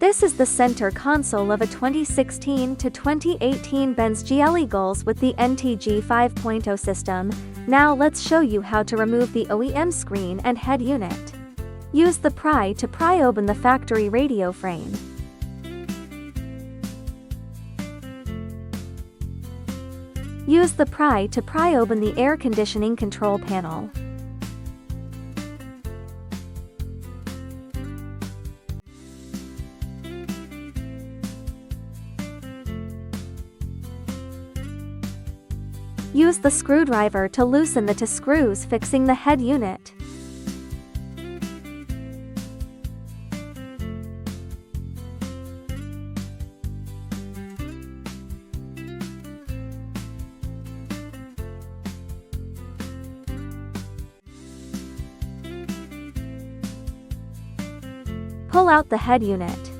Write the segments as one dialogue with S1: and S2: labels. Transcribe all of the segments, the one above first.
S1: This is the center console of a 2016 to 2018 Benz GLE GLS with the NTG 5.0 system. Now let's show you how to remove the OEM screen and head unit. Use the pry to pry open the factory radio frame. Use the pry to pry open the air conditioning control panel. Use the screwdriver to loosen the two screws fixing the head unit. Pull out the head unit.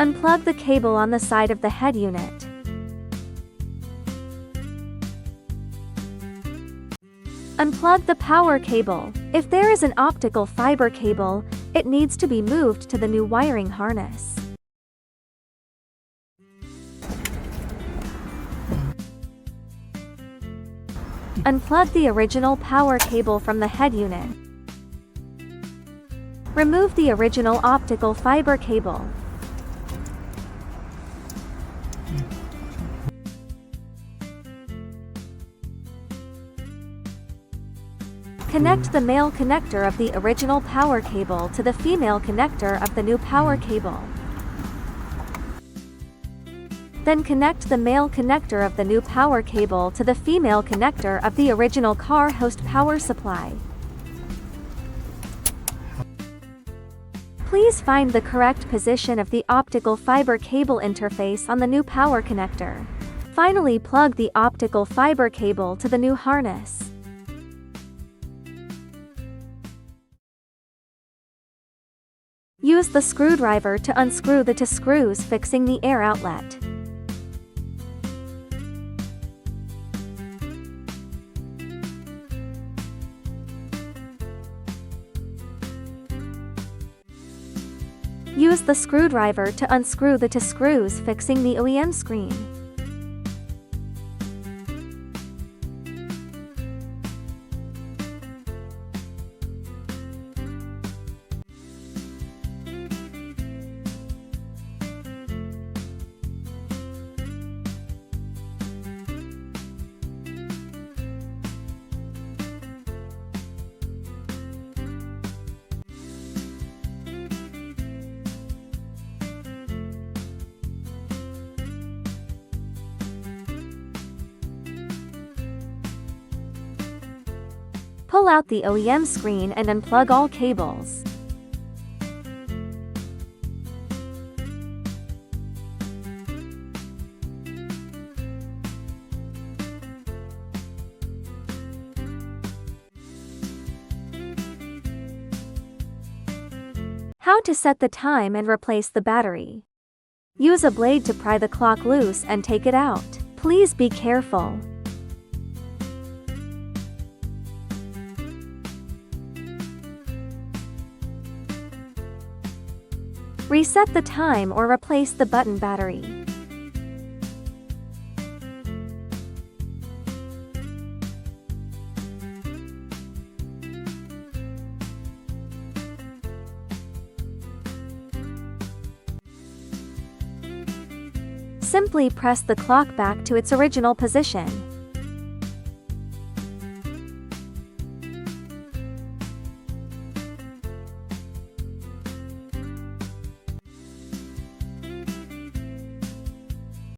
S1: Unplug the cable on the side of the head unit. Unplug the power cable. If there is an optical fiber cable, it needs to be moved to the new wiring harness. Unplug the original power cable from the head unit. Remove the original optical fiber cable. Connect the male connector of the original power cable to the female connector of the new power cable. Then connect the male connector of the new power cable to the female connector of the original car host power supply. Please find the correct position of the optical fiber cable interface on the new power connector. Finally, plug the optical fiber cable to the new harness. Use the screwdriver to unscrew the two screws fixing the air outlet. Use the screwdriver to unscrew the two screws fixing the OEM screen. Pull out the OEM screen and unplug all cables. How to set the time and replace the battery. Use a blade to pry the clock loose and take it out. Please be careful. Reset the time or replace the button battery. Simply press the clock back to its original position.